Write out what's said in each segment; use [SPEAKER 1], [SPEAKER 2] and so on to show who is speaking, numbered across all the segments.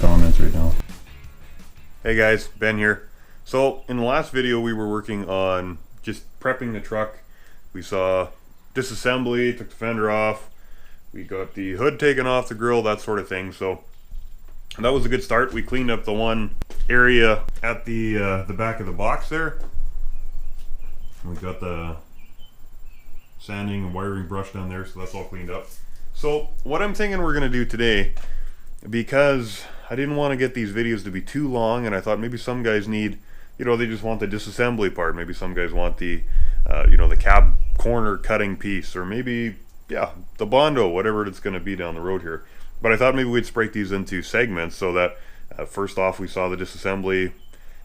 [SPEAKER 1] comments right now.
[SPEAKER 2] Hey guys, Ben here. So in the last video we were working on just prepping the truck. We saw disassembly, took the fender off, we got the hood taken off the grill, that sort of thing. So that was a good start. We cleaned up the one area at the back of the box there. We got the sanding and wiring brush down there, so that's all cleaned up. So what I'm thinking we're gonna do today, because I didn't want to get these videos to be too long, and I thought maybe some guys need, you know, they just want the disassembly part. Maybe some guys want the, you know, the cab corner cutting piece, or maybe, yeah, the Bondo, whatever it's going to be down the road here. But I thought maybe we'd break these into segments so that first off we saw the disassembly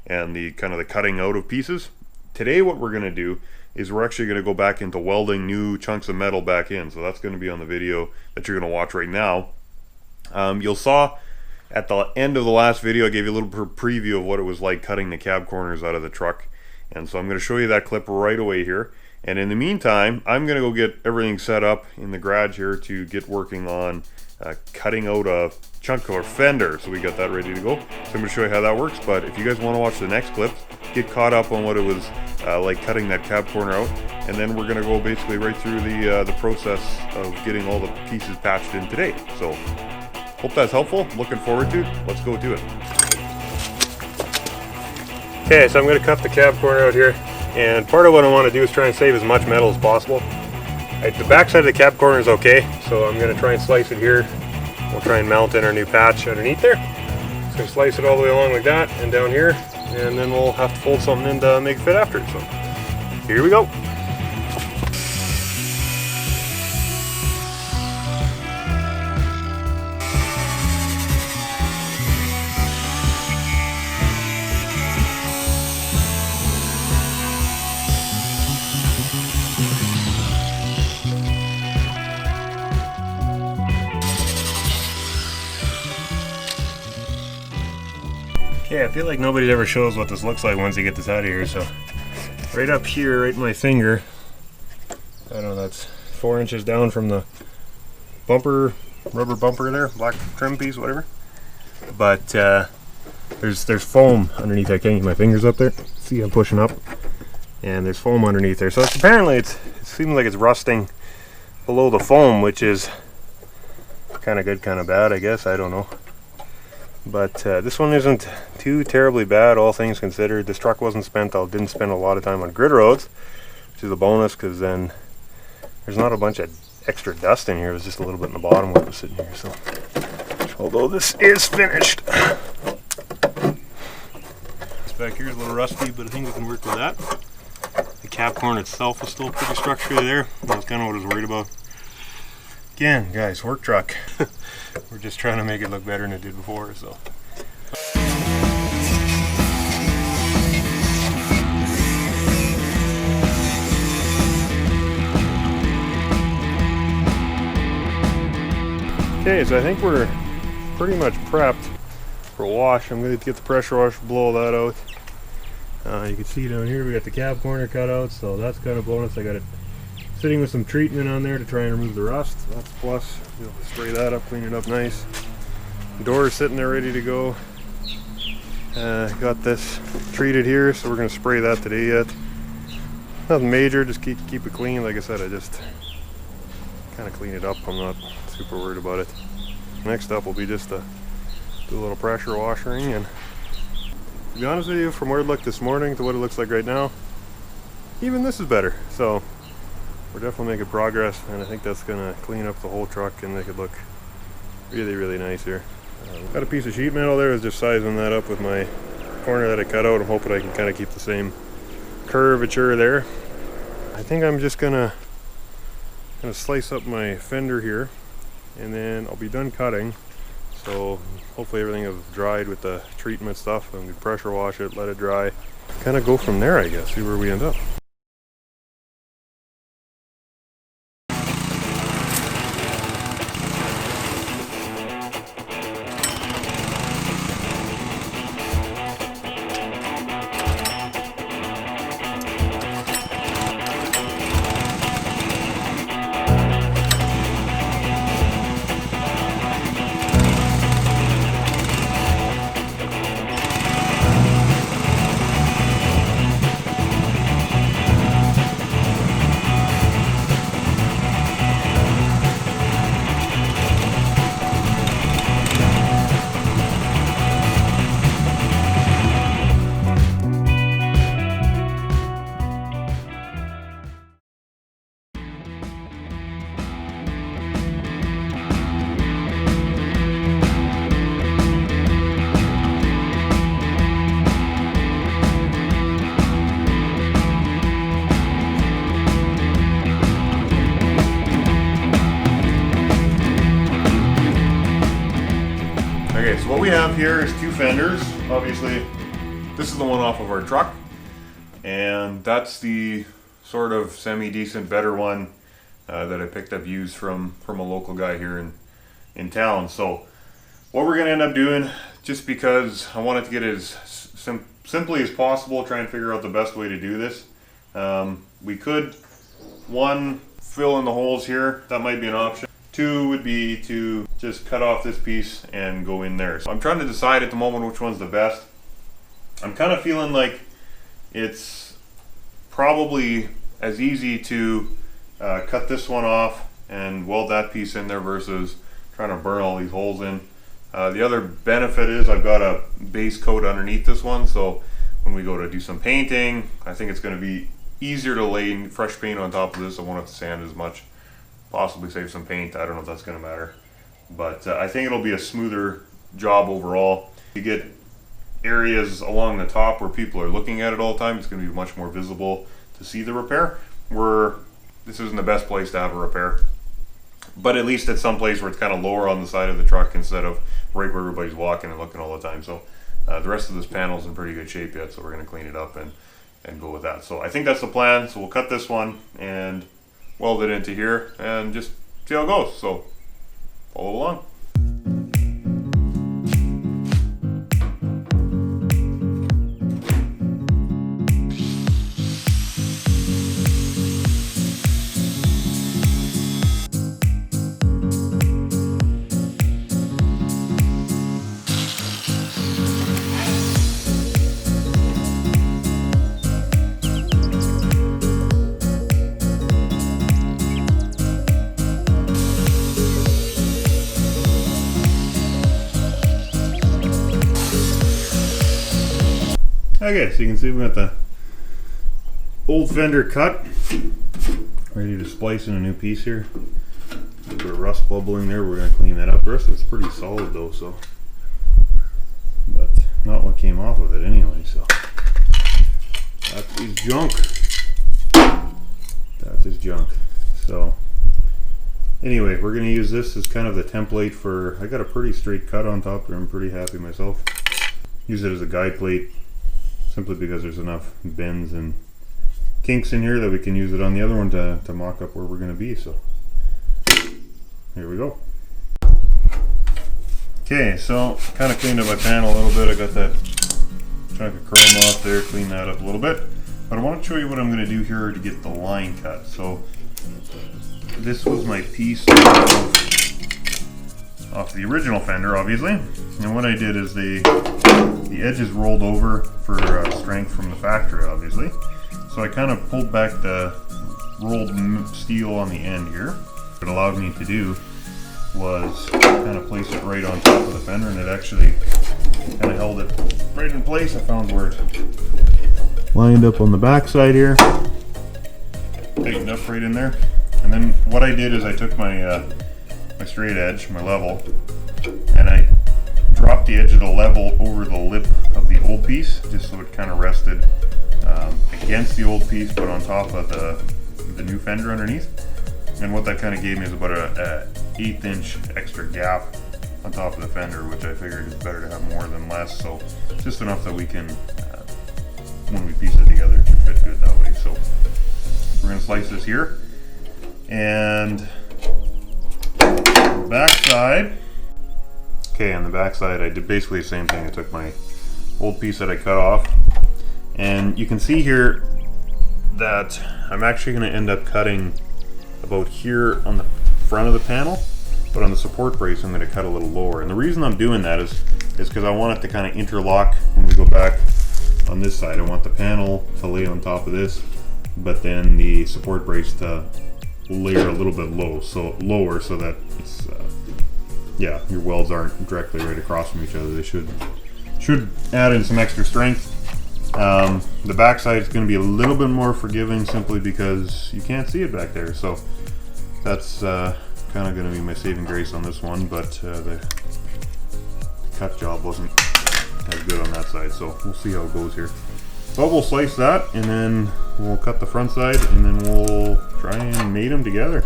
[SPEAKER 2] and the kind of the cutting out of pieces. Today what we're going to do is we're actually going to go back into welding new chunks of metal back in. So that's going to be on the video that you're going to watch right now. You'll saw at the end of the last video I gave you a little preview of what it was like cutting the cab corners out of the truck, and so I'm going to show you that clip right away here. And in the meantime, I'm going to go get everything set up in the garage here to get working on cutting out a chunk of our fender. So we got that ready to go. So I'm going to show you how that works. But if you guys want to watch the next clip, get caught up on what it was like cutting that cab corner out, and then we're going to go basically right through the process of getting all the pieces patched in today. So hope that's helpful. Looking forward to it. Let's go do it. Okay, so I'm going to cut the cab corner out here, and part of what I want to do is try and save as much metal as possible. The back side of the cab corner is okay, so I'm going to try and slice it here. We'll try and mount in our new patch underneath there. Just going to slice it all the way along like that and down here, and then we'll have to fold something in to make it fit after. So here we go. Okay, I feel like nobody ever shows what this looks like once you get this out of here. So right up here, right in my finger, I don't know, that's 4 inches down from the bumper, rubber bumper there, black trim piece, whatever. But there's foam underneath. I can't get my fingers up there. See, I'm pushing up, and there's foam underneath there. So it's, apparently it seems like it's rusting below the foam, which is kind of good, kind of bad, I guess. I don't know. But this one isn't too terribly bad, all things considered. This truck didn't spend a lot of time on grid roads, which is a bonus, because then there's not a bunch of extra dust in here. It was just a little bit in the bottom where it was sitting here. So, although this is finished, this back here is a little rusty, but I think we can work with that. The cab corner itself is still pretty structurally there. That's kind of what I was worried about. Again, guys, work truck. We're just trying to make it look better than it did before, so. Okay, so I think we're pretty much prepped for wash. I'm going to get the pressure washer, blow that out. You can see down here we got the cab corner cut out, so that's kind of bonus. I got it sitting with some treatment on there to try and remove the rust. That's a plus. You'll spray that up, clean it up nice. The door is sitting there ready to go. Got this treated here, so we're going to spray that today yet. Nothing major, just keep it clean. Like I said, I just kind of clean it up. I'm not super worried about it. Next up will be just to do a little pressure washing, and to be honest with you, from where it looked this morning to what it looks like right now, even this is better. So we're definitely making progress, and I think that's going to clean up the whole truck and make it look really, really nice here. Got a piece of sheet metal there. I was just sizing that up with my corner that I cut out. I'm hoping I can kind of keep the same curvature there. I think I'm just going to slice up my fender here, and then I'll be done cutting. So hopefully everything is dried with the treatment stuff, and we pressure wash it, let it dry. Kind of go from there, I guess, see where we end up. have here is two fenders. Obviously, this is the one off of our truck, and that's the sort of semi-decent, better one that I picked up used from a local guy here in town. So what we're going to end up doing, just because I wanted to get it as simply as possible, try and figure out the best way to do this. We could, one, fill in the holes here. That might be an option. Two would be to just cut off this piece and go in there. So I'm trying to decide at the moment which one's the best. I'm kind of feeling like it's probably as easy to cut this one off and weld that piece in there versus trying to burn all these holes in. The other benefit is I've got a base coat underneath this one, so when we go to do some painting, I think it's going to be easier to lay fresh paint on top of this. I won't have to sand as much, possibly save some paint. I don't know if that's going to matter, but I think it'll be a smoother job overall. You get areas along the top where people are looking at it all the time, it's going to be much more visible to see the repair, where this isn't the best place to have a repair, but at least it's some place where it's kind of lower on the side of the truck instead of right where everybody's walking and looking all the time. So the rest of this panel is in pretty good shape yet, so we're going to clean it up and go with that. So I think that's the plan. So we'll cut this one and weld it into here and just see how it goes. So follow along. Okay, so you can see we got the old fender cut, ready to splice in a new piece here. A little bit of rust bubbling there, we're going to clean that up. The rest of it's pretty solid though, so, but not what came off of it anyway, so that is junk. That is junk. So anyway, we're going to use this as kind of the template for, I got a pretty straight cut on top there, I'm pretty happy myself. Use it as a guide plate, simply because there's enough bends and kinks in here that we can use it on the other one to mock up where we're going to be. So here we go. Okay, so kind of cleaned up my panel a little bit. I got that chunk of chrome off there, clean that up a little bit. But I want to show you what I'm going to do here to get the line cut. So this was my piece off the original fender, obviously. And what I did is the edges rolled over for strength from the factory, obviously. So I kind of pulled back the rolled steel on the end here. What it allowed me to do was kind of place it right on top of the fender, and it actually kind of held it right in place. I found where it lined up on the back side here, tightened up right in there. And then what I did is I took my my straight edge, my level, and I dropped the edge of the level over the lip of the old piece, just so it kind of rested against the old piece, but on top of the new fender underneath. And what that kind of gave me is about a 1/8 inch extra gap on top of the fender, which I figured is better to have more than less. So just enough that we can, when we piece it together, it can fit good that way. So we're going to slice this here, and back side. Okay, on the back side I did basically the same thing. I took my old piece that I cut off, and you can see here that I'm actually going to end up cutting about here on the front of the panel, but on the support brace I'm going to cut a little lower. And the reason I'm doing that is because I want it to kind of interlock when we go back on this side. I want the panel to lay on top of this, but then the support brace to layer a little bit lower so that it's yeah, your welds aren't directly right across from each other. They should add in some extra strength. The back side is going to be a little bit more forgiving simply because you can't see it back there. So that's kind of going to be my saving grace on this one, but the cut job wasn't as good on that side, so we'll see how it goes here. But we'll slice that, and then we'll cut the front side, and then we'll try and mate them together.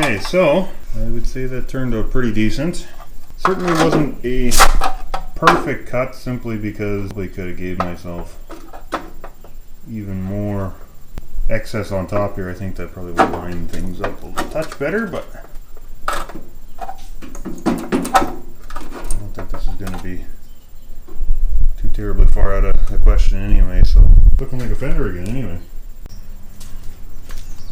[SPEAKER 2] Okay, so I would say that turned out pretty decent. Certainly wasn't a perfect cut, simply because I could have gave myself even more excess on top here. I think that probably would line things up a touch better, but I don't think this is going to be too terribly far out of the question anyway, so looking like a Fender again anyway.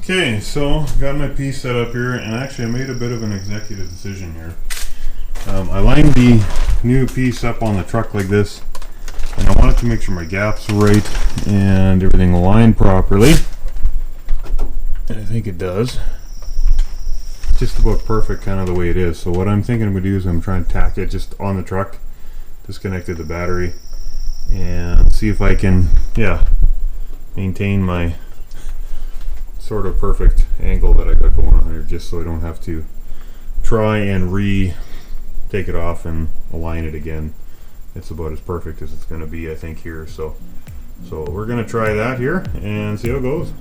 [SPEAKER 2] Okay, so got my piece set up here, and actually I made a bit of an executive decision here. I lined the new piece up on the truck like this, and I wanted to make sure my gaps were right and everything aligned properly, and I think it does. It's just about perfect kind of the way it is. So what I'm thinking I'm going to do is I'm trying to tack it just on the truck, disconnected the battery, and see if I can, maintain my sort of perfect angle that I got going on here, just so I don't have to try and take it off and align it again. It's about as perfect as it's going to be, I think, here. So we're going to try that here and see how it goes.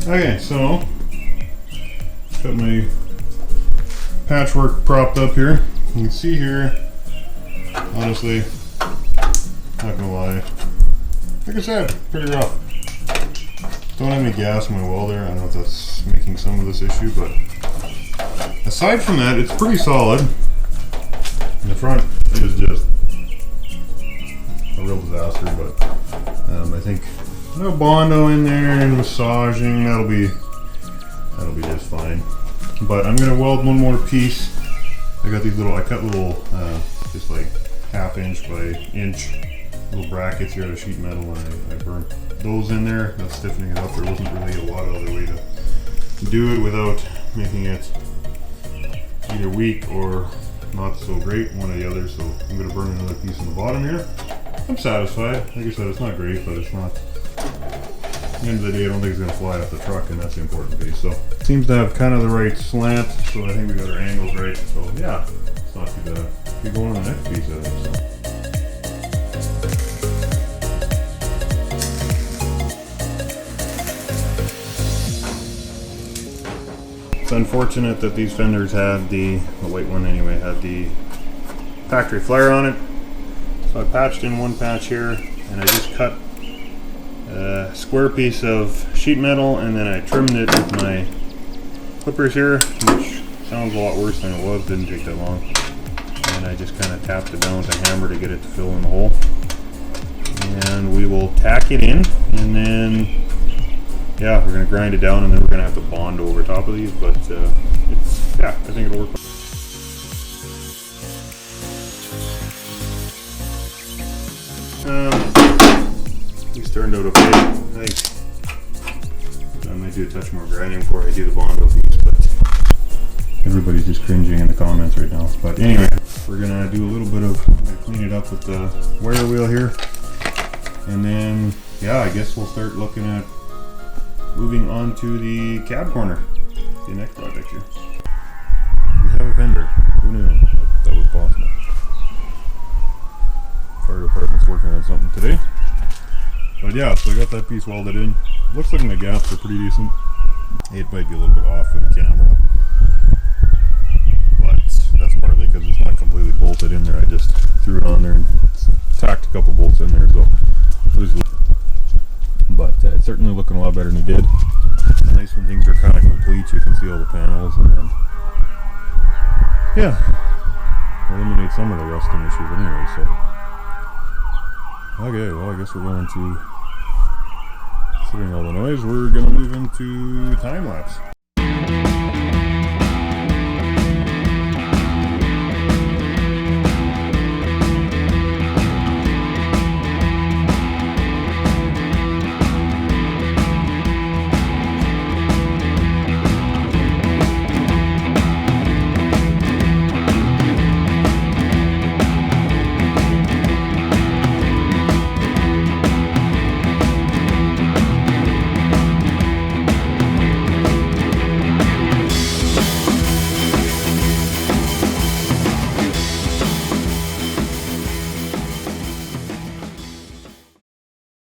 [SPEAKER 2] Okay, so got my patchwork propped up here. You can see here, honestly, not gonna lie, like I said, pretty rough. Don't have any gas in my welder. I don't know if that's making some of this issue, but aside from that, it's pretty solid. And the front is just a real disaster, but I think no Bondo in there and massaging, that'll be just fine. But I'm gonna weld one more piece. I got these I cut little, just like 1/2 inch by inch little brackets here out of sheet metal, and I burnt those in there. That's stiffening it up. There wasn't really a lot of other way to do it without making it either weak or not so great, one or the other. So I'm gonna burn another piece on the bottom here. I'm satisfied. Like I said, it's not great, but it's not. At the end of the day, I don't think it's going to fly off the truck, and that's the important piece. So it seems to have kind of the right slant, so I think we got our angles right. So yeah, it's not too bad. Keep going on the next piece of it. So it's unfortunate that these fenders had the white one anyway, had the factory flare on it. So I patched in one patch here, and I just cut a square piece of sheet metal, and then I trimmed it with my clippers here, which sounds a lot worse than it was. Didn't take that long. And I just kind of tapped it down with a hammer to get it to fill in the hole. And we will tack it in, and then we're going to grind it down, and then we're going to have to bond over top of these. But I think it'll work. These turned out okay. I think I might do a touch more grinding before I do the Bondo piece, but everybody's just cringing in the comments right now. But anyway, we're gonna do a little bit of, I'm gonna clean it up with the wire wheel here, and then I guess we'll start looking at moving on to the cab corner, the next project here. We have a Fender. Who knew that was possible? Fire department's working on something today. But so I got that piece welded in. Looks like my gaps are pretty decent. It might be a little bit off in the camera, but that's partly because it's not completely bolted in there. I just threw it on there and tacked a couple bolts in there, so but it's certainly looking a lot better than it did. Nice when things are kind of complete. You can see all the panels, and then eliminate some of the rusting issues anyway. So okay, well, I guess we're going to, considering all the noise, we're going to move into time lapse.